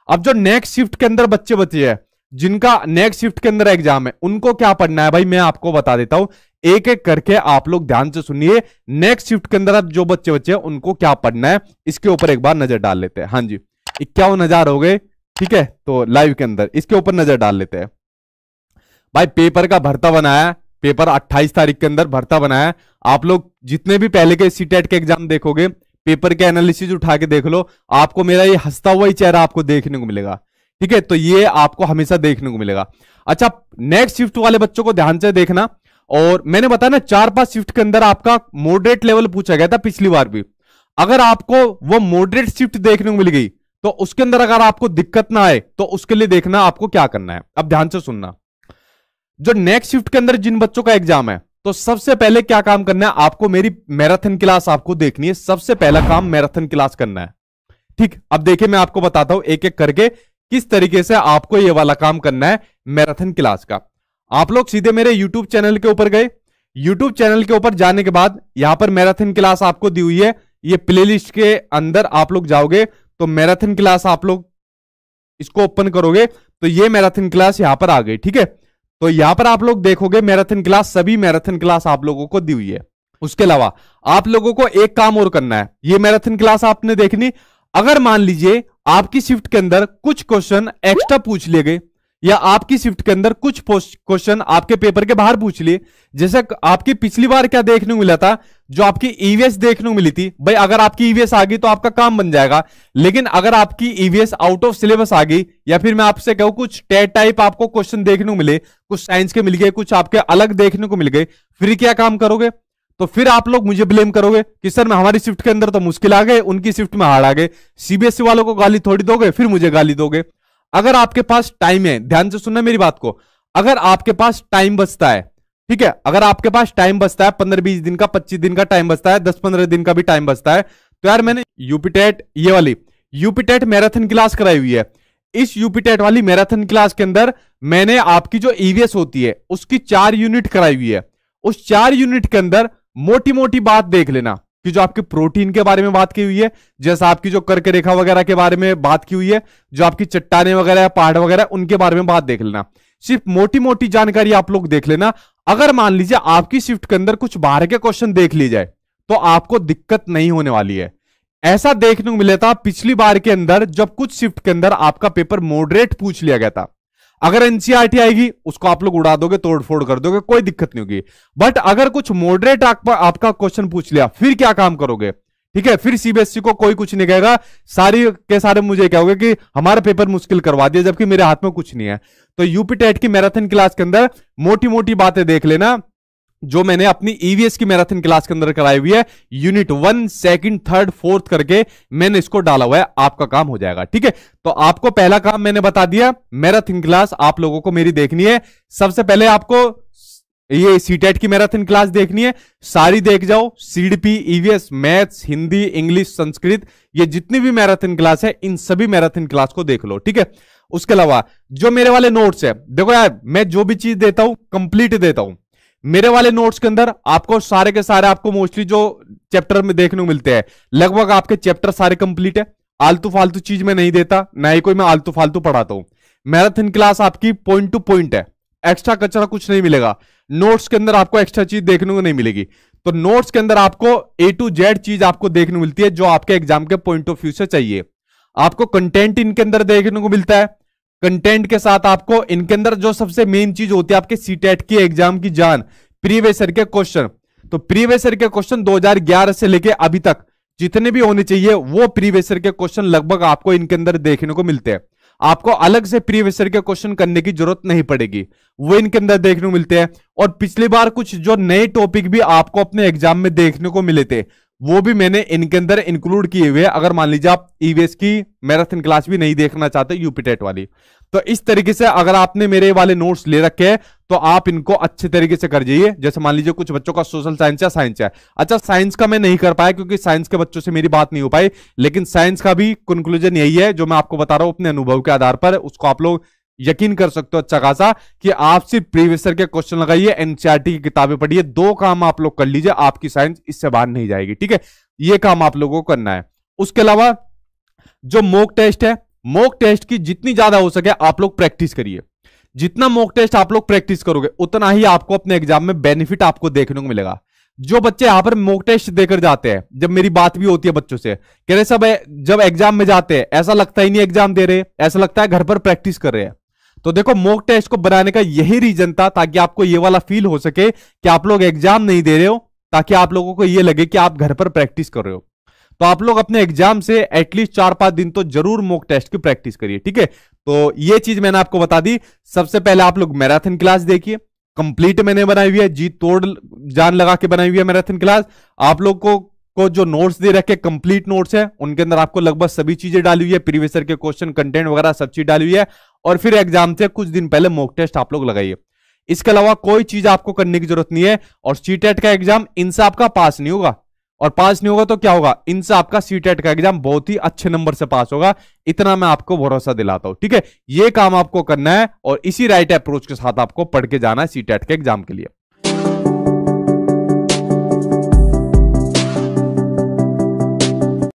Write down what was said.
अब जो next shift के अंदर बच्चे बचे हैं, जिनका नेक्स्ट शिफ्ट के अंदर एग्जाम है, उनको क्या पढ़ना है भाई, मैं आपको बता देता हूं, एक एक करके आप लोग ध्यान से सुनिए। नेक्स्ट शिफ्ट के अंदर अब जो बच्चे बच्चे हैं उनको क्या पढ़ना है, इसके ऊपर एक बार नजर डाल लेते हैं। हाँ जी, 51,000 हो गए, ठीक है। तो लाइव के अंदर इसके ऊपर नजर डाल लेते हैं। भाई पेपर का भरता बनाया, पेपर 28 तारीख के अंदर भरता बनाया। आप लोग जितने भी पहले के सीटेट के एग्जाम देखोगे, पेपर के एनालिसिस उठा के देख लो, आपको मेरा ये हंसता हुआ ही चेहरा आपको देखने को मिलेगा, ठीक है। तो ये आपको हमेशा देखने को मिलेगा। अच्छा, नेक्स्ट शिफ्ट वाले बच्चों को ध्यान से देखना। और मैंने बताया ना 4-5 शिफ्ट के अंदर आपका मॉडरेट लेवल पूछा गया था पिछली बार भी। अगर आपको वो मॉडरेट शिफ्ट देखने को मिल गई तो उसके अंदर अगर आपको दिक्कत ना आए तो उसके लिए देखना आपको क्या करना है। अब ध्यान से सुनना, जो नेक्स्ट शिफ्ट के अंदर जिन बच्चों का एग्जाम है, तो सबसे पहले क्या काम करना है आपको, मेरी मैराथन क्लास आपको देखनी है। सबसे पहला काम मैराथन क्लास करना है, ठीक। अब देखिए मैं आपको बताता हूं एक एक करके किस तरीके से आपको ये वाला काम करना है मैराथन क्लास का। आप लोग सीधे मेरे यूट्यूब चैनल के ऊपर गए, यूट्यूब चैनल के ऊपर जाने के बाद यहां पर मैराथन क्लास आपको दी हुई है, ये प्लेलिस्ट के अंदर आप लोग जाओगे तो मैराथन क्लास आप लोग इसको ओपन करोगे तो ये मैराथन क्लास यहां पर आ गई, ठीक है। तो यहां पर आप लोग देखोगे मैराथन क्लास, सभी मैराथन क्लास आप लोगों को दी हुई है। उसके अलावा आप लोगों को एक काम और करना है, ये मैराथन क्लास आपने देखनी। अगर मान लीजिए आपकी शिफ्ट के अंदर कुछ क्वेश्चन एक्स्ट्रा पूछ लिए गए, या आपकी शिफ्ट के अंदर कुछ क्वेश्चन आपके पेपर के बाहर पूछ लिए, जैसे आपकी पिछली बार क्या देखने को मिला था, जो आपकी ईवीएस देखने को मिली थी। भाई अगर आपकी ईवीएस आ गई तो आपका काम बन जाएगा, लेकिन अगर आपकी ईवीएस आउट ऑफ सिलेबस आ गई, या फिर मैं आपसे कहूं कुछ टेट टाइप आपको क्वेश्चन देखने को मिले, कुछ साइंस के मिल गए, कुछ आपके अलग देखने को मिल गए, फिर क्या काम करोगे? तो फिर आप लोग मुझे ब्लेम करोगे कि सर हमारी शिफ्ट के अंदर तो मुश्किल आ गए, उनकी शिफ्ट में हार्ड आ गए। सीबीएसई वालों को गाली थोड़ी दोगे, फिर मुझे गाली दोगे। अगर आपके पास टाइम है, ध्यान से सुनना मेरी बात को, अगर आपके पास टाइम बचता है, ठीक है, अगर आपके पास टाइम बचता है 15-20 दिन का, 25 दिन का टाइम बचता है, 10-15 दिन का भी टाइम बचता है, तो यार मैंने यूपीटेट, ये वाली यूपीटेट मैराथन क्लास कराई हुई है। इस यूपीटेट वाली मैराथन क्लास के अंदर मैंने आपकी जो ईवीएस होती है उसकी 4 यूनिट कराई हुई है। उस 4 यूनिट के अंदर मोटी मोटी बात देख लेना कि जो आपके प्रोटीन के बारे में बात की हुई है, जैसा आपकी जो कर्क रेखा वगैरह के बारे में बात की हुई है, जो आपकी चट्टाने वगैरह, पहाड़ वगैरह, उनके बारे में बात देख लेना। सिर्फ मोटी मोटी जानकारी आप लोग देख लेना। अगर मान लीजिए आपकी शिफ्ट के अंदर कुछ बाहर के क्वेश्चन देख लिए जाए तो आपको दिक्कत नहीं होने वाली है। ऐसा देखने को मिला था पिछली बार के अंदर, जब कुछ शिफ्ट के अंदर आपका पेपर मॉडरेट पूछ लिया गया था। अगर एनसीईआरटी आएगी उसको आप लोग उड़ा दोगे, तोड़ फोड़ कर दोगे, कोई दिक्कत नहीं होगी। बट अगर कुछ मॉडरेट आपका क्वेश्चन पूछ लिया, फिर क्या काम करोगे? ठीक है, फिर सीबीएसई को कोई कुछ नहीं कहेगा, सारी के सारे मुझे कहोगे कि हमारा पेपर मुश्किल करवा दिया, जबकि मेरे हाथ में कुछ नहीं है। तो यूपीटेट की मैराथन क्लास के अंदर मोटी मोटी बातें देख लेना, जो मैंने अपनी ईवीएस की मैराथन क्लास के अंदर कराई हुई है। यूनिट 1, 2, 3, 4 करके मैंने इसको डाला हुआ है, आपका काम हो जाएगा। ठीक है, तो आपको पहला काम मैंने बता दिया, मैराथन क्लास आप लोगों को मेरी देखनी है। सबसे पहले आपको ये सीटेट की मैराथन क्लास देखनी है, सारी देख जाओ। CDP, EVS, maths, Hindi, English, Sanskrit, ये जितनी भी मैराथन क्लास है, इन सभी मैराथन क्लास को देख लो। ठीक है, उसके अलावा जो मेरे वाले नोट्स है, देखो यार मैं जो भी चीज देता हूं कंप्लीट देता हूं। मेरे वाले नोट्स के अंदर आपको सारे के सारे, आपको मोस्टली जो चैप्टर में देखने को मिलते हैं, लगभग आपके चैप्टर सारे कंप्लीट है। आलतू फालतू चीज में नहीं देता, ना ही कोई मैं आलतू फालतू पढ़ाता हूं। मैराथन क्लास आपकी पॉइंट टू पॉइंट है, एक्स्ट्रा कचरा कुछ नहीं मिलेगा। नोट्स के अंदर आपको एक्स्ट्रा चीज देखने को नहीं मिलेगी। तो नोट्स के अंदर आपको A to Z चीज आपको देखने को मिलती है, जो आपके एग्जाम के पॉइंट ऑफ व्यू से चाहिए। आपको कंटेंट इनके अंदर देखने को मिलता है। कंटेंट के साथ आपको इनके अंदर जो सबसे मेन चीज होती है आपके सीटेट की एग्जाम की जान, प्रीवियस ईयर के क्वेश्चन। तो प्रीवियस ईयर के क्वेश्चन 2011 से लेके अभी तक जितने भी होने चाहिए, वो प्रीवियस ईयर के क्वेश्चन लगभग आपको इनके अंदर देखने को मिलते हैं। आपको अलग से प्रीवियस ईयर के क्वेश्चन करने की जरूरत नहीं पड़ेगी, वो इनके अंदर देखने को मिलते हैं। और पिछली बार कुछ जो नए टॉपिक भी आपको अपने एग्जाम में देखने को मिले थे, वो भी मैंने इनके अंदर इंक्लूड किए हुए। अगर मान लीजिए आप ईवीएस की मैराथन क्लास भी नहीं देखना चाहते, यूपीटेट वाली, तो इस तरीके से अगर आपने मेरे वाले नोट्स ले रखे हैं तो आप इनको अच्छे तरीके से कर जाइए। जैसे मान लीजिए कुछ बच्चों का सोशल साइंस या साइंस है, अच्छा साइंस का मैं नहीं कर पाया क्योंकि साइंस के बच्चों से मेरी बात नहीं हो पाई, लेकिन साइंस का भी कंक्लूजन यही है जो मैं आपको बता रहा हूं अपने अनुभव के आधार पर। उसको आप लोग यकीन कर सकते हो अच्छा खासा कि आप सिर्फ प्रीवियस ईयर के क्वेश्चन लगाइए, एनसीईआरटी की किताबें पढ़िए, 2 काम आप लोग कर लीजिए, आपकी साइंस इससे बाहर नहीं जाएगी। ठीक है, ये काम आप लोगों को करना है। उसके अलावा जो मॉक टेस्ट है, मॉक टेस्ट की जितनी ज्यादा हो सके आप लोग प्रैक्टिस करिए। जितना मॉक टेस्ट आप लोग प्रैक्टिस करोगे उतना ही आपको अपने एग्जाम में बेनिफिट आपको देखने को मिलेगा। जो बच्चे यहां पर मॉक टेस्ट देकर जाते हैं, जब मेरी बात भी होती है बच्चों से, कह रहे सब जब एग्जाम में जाते हैं ऐसा लगता ही नहीं एग्जाम दे रहे, ऐसा लगता है घर पर प्रैक्टिस कर रहे हैं। तो देखो मॉक टेस्ट को बनाने का यही रीजन था, ताकि आपको ये वाला फील हो सके कि आप लोग एग्जाम नहीं दे रहे हो, ताकि आप लोगों को ये लगे कि आप घर पर प्रैक्टिस कर रहे हो। तो आप लोग अपने एग्जाम से एटलीस्ट 4-5 दिन तो जरूर मॉक टेस्ट की प्रैक्टिस करिए, ठीक है। तो ये चीज मैंने आपको बता दी। सबसे पहले आप लोग मैराथन क्लास देखिए, कंप्लीट मैंने बनाई हुई है, जी तोड़ जान लगा के बनाई हुई है मैराथन क्लास। आप लोग को जो नोट्स दे रखे कंप्लीट नोट्स है, उनके अंदर आपको लगभग सभी चीजें डाली हुई है, प्रीवियस ईयर के क्वेश्चन कंटेंट वगैरह सब चीज डाली हुई है। और फिर एग्जाम से कुछ दिन पहले मॉक टेस्ट आप लोग लगाइए। इसके अलावा कोई चीज आपको करने की जरूरत नहीं है। और सीटेट का एग्जाम इनसे आपका पास नहीं होगा, और पास नहीं होगा तो क्या होगा, इनसे आपका सीटेट का एग्जाम बहुत ही अच्छे नंबर से पास होगा, इतना मैं आपको भरोसा दिलाता हूं, ठीक है। ये काम आपको करना है और इसी राइट अप्रोच के साथ आपको पढ़ के जाना है सीटेट के एग्जाम के लिए।